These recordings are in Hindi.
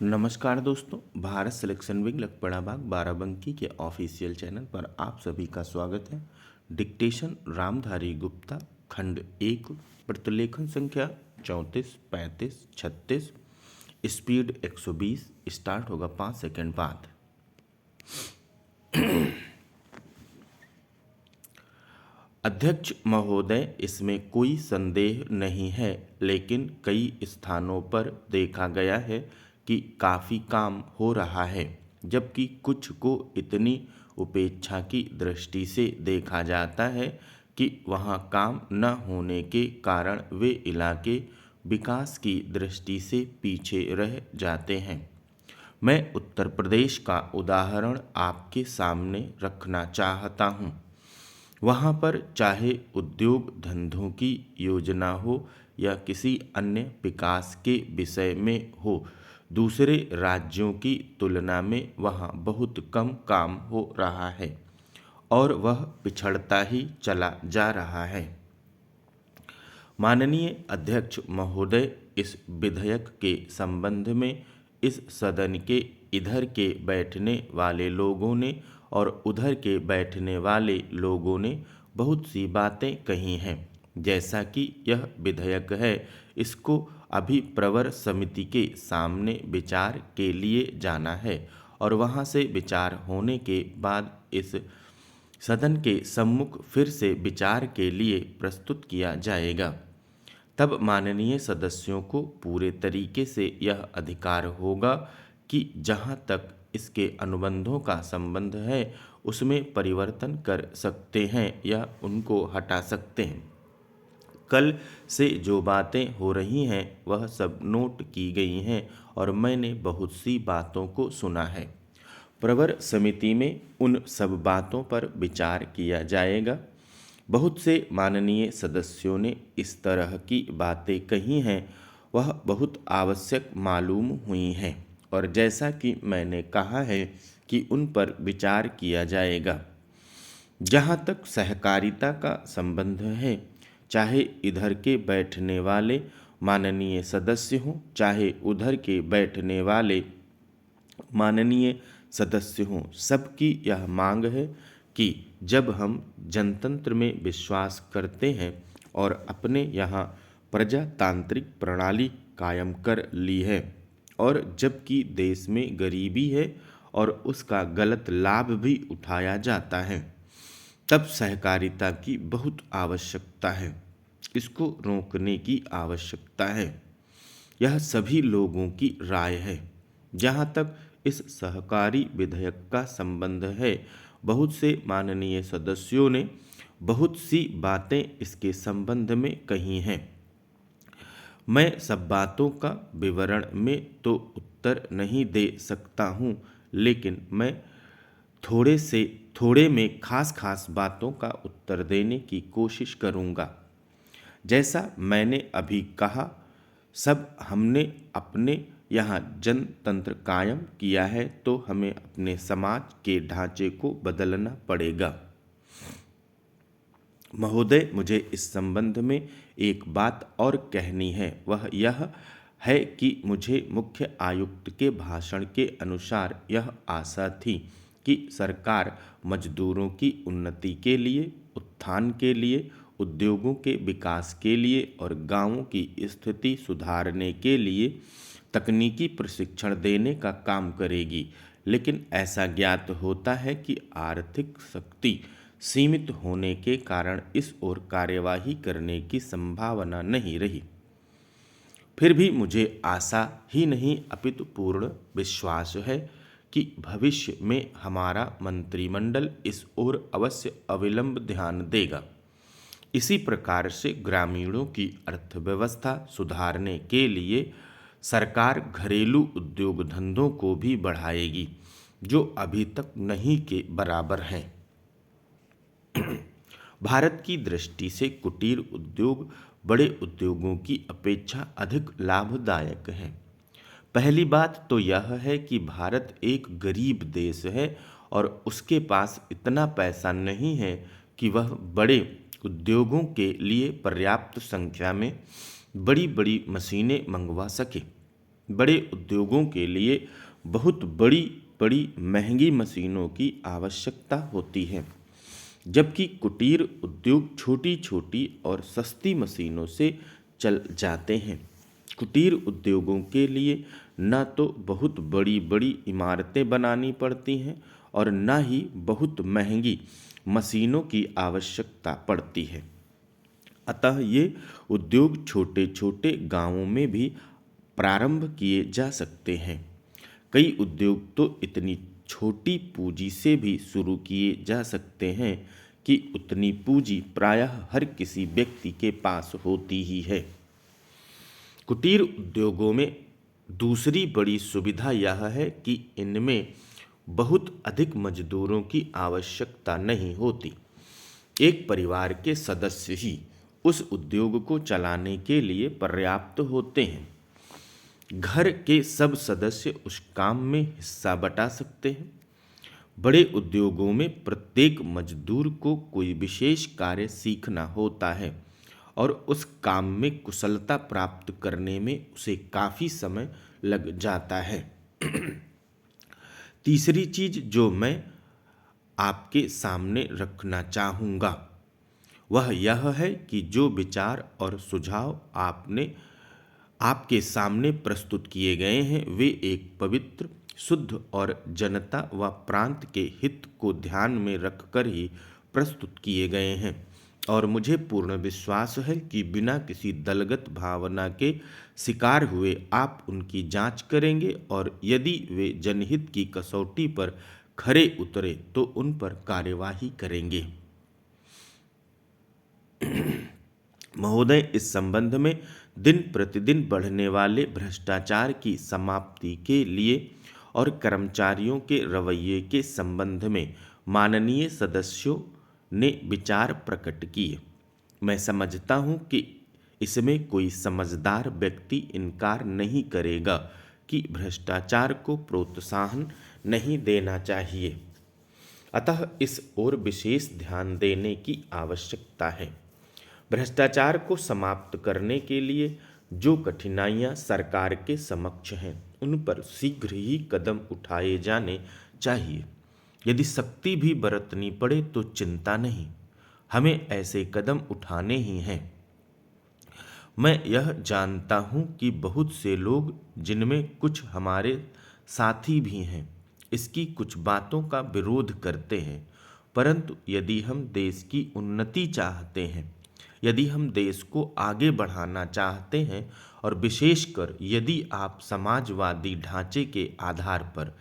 नमस्कार दोस्तों, भारत सिलेक्शन विंग लखपड़ा बाग बाराबंकी के ऑफिशियल चैनल पर आप सभी का स्वागत है। डिक्टेशन रामधारी गुप्ता, खंड 1, प्रतिलेखन संख्या 34, 35, 36, स्पीड 120। स्टार्ट होगा 5 सेकंड बाद। अध्यक्ष महोदय, इसमें कोई संदेह नहीं है, लेकिन कई स्थानों पर देखा गया है कि काफ़ी काम हो रहा है, जबकि कुछ को इतनी उपेक्षा की दृष्टि से देखा जाता है कि वहाँ काम न होने के कारण वे इलाके विकास की दृष्टि से पीछे रह जाते हैं। मैं उत्तर प्रदेश का उदाहरण आपके सामने रखना चाहता हूँ। वहाँ पर चाहे उद्योग धंधों की योजना हो या किसी अन्य विकास के विषय में हो, दूसरे राज्यों की तुलना में वहाँ बहुत कम काम हो रहा है और वह पिछड़ता ही चला जा रहा है। माननीय अध्यक्ष महोदय, इस विधेयक के संबंध में इस सदन के इधर के बैठने वाले लोगों ने और उधर के बैठने वाले लोगों ने बहुत सी बातें कही हैं। जैसा कि यह विधेयक है, इसको अभी प्रवर समिति के सामने विचार के लिए जाना है और वहाँ से विचार होने के बाद इस सदन के सम्मुख फिर से विचार के लिए प्रस्तुत किया जाएगा। तब माननीय सदस्यों को पूरे तरीके से यह अधिकार होगा कि जहाँ तक इसके अनुबंधों का संबंध है उसमें परिवर्तन कर सकते हैं या उनको हटा सकते हैं। कल से जो बातें हो रही हैं वह सब नोट की गई हैं और मैंने बहुत सी बातों को सुना है। प्रवर समिति में उन सब बातों पर विचार किया जाएगा। बहुत से माननीय सदस्यों ने इस तरह की बातें कही हैं, वह बहुत आवश्यक मालूम हुई हैं और जैसा कि मैंने कहा है कि उन पर विचार किया जाएगा। जहाँ तक सहकारिता का संबंध है, चाहे इधर के बैठने वाले माननीय सदस्य हों, चाहे उधर के बैठने वाले माननीय सदस्य हों, सबकी यह मांग है कि जब हम जनतंत्र में विश्वास करते हैं और अपने यहाँ प्रजातांत्रिक प्रणाली कायम कर ली है और जबकि देश में गरीबी है और उसका गलत लाभ भी उठाया जाता है, तब सहकारिता की बहुत आवश्यकता है। इसको रोकने की आवश्यकता है। यह सभी लोगों की राय है। जहाँ तक इस सहकारी विधेयक का संबंध है, बहुत से माननीय सदस्यों ने बहुत सी बातें इसके संबंध में कही हैं। मैं सब बातों का विवरण में तो उत्तर नहीं दे सकता हूँ, लेकिन मैं थोड़े में खास बातों का उत्तर देने की कोशिश करूँगा। जैसा मैंने अभी कहा, सब हमने अपने यहाँ जनतंत्र कायम किया है, तो हमें अपने समाज के ढांचे को बदलना पड़ेगा। महोदय, मुझे इस संबंध में एक बात और कहनी है। वह यह है कि मुझे मुख्य आयुक्त के भाषण के अनुसार यह आशा थी कि सरकार मजदूरों की उन्नति के लिए, उत्थान के लिए, उद्योगों के विकास के लिए और गांवों की स्थिति सुधारने के लिए तकनीकी प्रशिक्षण देने का काम करेगी। लेकिन ऐसा ज्ञात होता है कि आर्थिक शक्ति सीमित होने के कारण इस ओर कार्यवाही करने की संभावना नहीं रही। फिर भी मुझे आशा ही नहीं अपितु पूर्ण विश्वास है कि भविष्य में हमारा मंत्रिमंडल इस ओर अवश्य अविलंब ध्यान देगा। इसी प्रकार से ग्रामीणों की अर्थव्यवस्था सुधारने के लिए सरकार घरेलू उद्योग धंधों को भी बढ़ाएगी, जो अभी तक नहीं के बराबर हैं। भारत की दृष्टि से कुटीर उद्योग बड़े उद्योगों की अपेक्षा अधिक लाभदायक है। पहली बात तो यह है कि भारत एक गरीब देश है और उसके पास इतना पैसा नहीं है कि वह बड़े उद्योगों के लिए पर्याप्त संख्या में बड़ी बड़ी मशीनें मंगवा सके। बड़े उद्योगों के लिए बहुत बड़ी बड़ी महंगी मशीनों की आवश्यकता होती है, जबकि कुटीर उद्योग छोटी छोटी और सस्ती मशीनों से चल जाते हैं। कुटीर उद्योगों के लिए न तो बहुत बड़ी बड़ी इमारतें बनानी पड़ती हैं और न ही बहुत महंगी मशीनों की आवश्यकता पड़ती है। अतः ये उद्योग छोटे छोटे गांवों में भी प्रारंभ किए जा सकते हैं। कई उद्योग तो इतनी छोटी पूंजी से भी शुरू किए जा सकते हैं कि उतनी पूंजी प्रायः हर किसी व्यक्ति के पास होती ही है। कुटीर उद्योगों में दूसरी बड़ी सुविधा यह है कि इनमें बहुत अधिक मजदूरों की आवश्यकता नहीं होती। एक परिवार के सदस्य ही उस उद्योग को चलाने के लिए पर्याप्त होते हैं। घर के सब सदस्य उस काम में हिस्सा बटा सकते हैं। बड़े उद्योगों में प्रत्येक मजदूर को कोई विशेष कार्य सीखना होता है और उस काम में कुशलता प्राप्त करने में उसे काफ़ी समय लग जाता है। तीसरी चीज जो मैं आपके सामने रखना चाहूँगा वह यह है कि जो विचार और सुझाव आपके सामने प्रस्तुत किए गए हैं वे एक पवित्र, शुद्ध और जनता व प्रांत के हित को ध्यान में रखकर ही प्रस्तुत किए गए हैं और मुझे पूर्ण विश्वास है कि बिना किसी दलगत भावना के शिकार हुए आप उनकी जांच करेंगे और यदि वे जनहित की कसौटी पर खरे उतरे तो उन पर कार्यवाही करेंगे। महोदय, इस संबंध में दिन प्रतिदिन बढ़ने वाले भ्रष्टाचार की समाप्ति के लिए और कर्मचारियों के रवैये के संबंध में माननीय सदस्यों ने विचार प्रकट किए। मैं समझता हूँ कि इसमें कोई समझदार व्यक्ति इनकार नहीं करेगा कि भ्रष्टाचार को प्रोत्साहन नहीं देना चाहिए, अतः इस ओर विशेष ध्यान देने की आवश्यकता है। भ्रष्टाचार को समाप्त करने के लिए जो कठिनाइयां सरकार के समक्ष हैं उन पर शीघ्र ही कदम उठाए जाने चाहिए। यदि सख्ती भी बरतनी पड़े तो चिंता नहीं, हमें ऐसे कदम उठाने ही हैं। मैं यह जानता हूँ कि बहुत से लोग, जिनमें कुछ हमारे साथी भी हैं, इसकी कुछ बातों का विरोध करते हैं, परंतु यदि हम देश की उन्नति चाहते हैं, यदि हम देश को आगे बढ़ाना चाहते हैं और विशेषकर यदि आप समाजवादी ढांचे के आधार पर,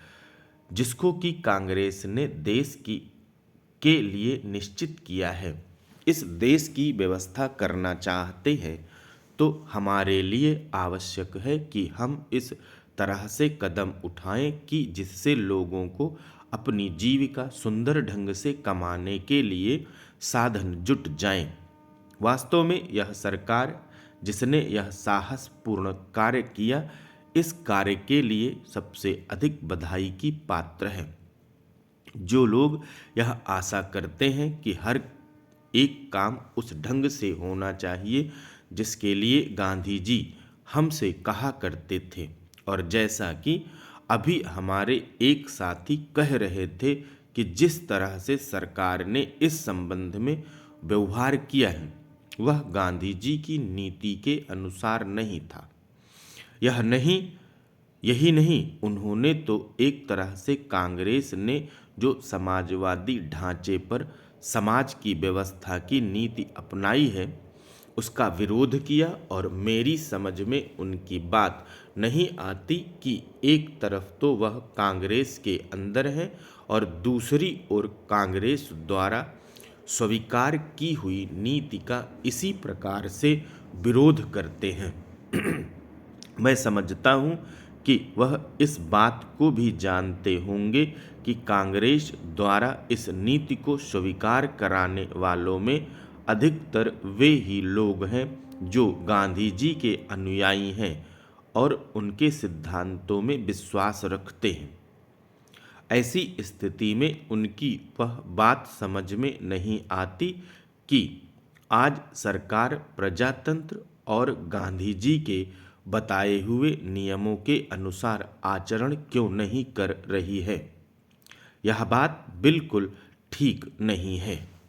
जिसको कि कांग्रेस ने देश के लिए निश्चित किया है, इस देश की व्यवस्था करना चाहते हैं, तो हमारे लिए आवश्यक है कि हम इस तरह से कदम उठाएं कि जिससे लोगों को अपनी जीविका सुंदर ढंग से कमाने के लिए साधन जुट जाएं। वास्तव में यह सरकार जिसने यह साहसपूर्ण कार्य किया, इस कार्य के लिए सबसे अधिक बधाई की पात्र है। जो लोग यह आशा करते हैं कि हर एक काम उस ढंग से होना चाहिए जिसके लिए गांधी जी हमसे कहा करते थे, और जैसा कि अभी हमारे एक साथी कह रहे थे कि जिस तरह से सरकार ने इस संबंध में व्यवहार किया है वह गांधी जी की नीति के अनुसार नहीं था। यही नहीं, उन्होंने तो एक तरह से कांग्रेस ने जो समाजवादी ढांचे पर समाज की व्यवस्था की नीति अपनाई है उसका विरोध किया, और मेरी समझ में उनकी बात नहीं आती कि एक तरफ तो वह कांग्रेस के अंदर है और दूसरी ओर कांग्रेस द्वारा स्वीकार की हुई नीति का इसी प्रकार से विरोध करते हैं। मैं समझता हूँ कि वह इस बात को भी जानते होंगे कि कांग्रेस द्वारा इस नीति को स्वीकार कराने वालों में अधिकतर वे ही लोग हैं जो गांधी जी के अनुयायी हैं और उनके सिद्धांतों में विश्वास रखते हैं। ऐसी स्थिति में उनकी वह बात समझ में नहीं आती कि आज सरकार प्रजातंत्र और गांधी जी के बताए हुए नियमों के अनुसार आचरण क्यों नहीं कर रही है। यह बात बिल्कुल ठीक नहीं है।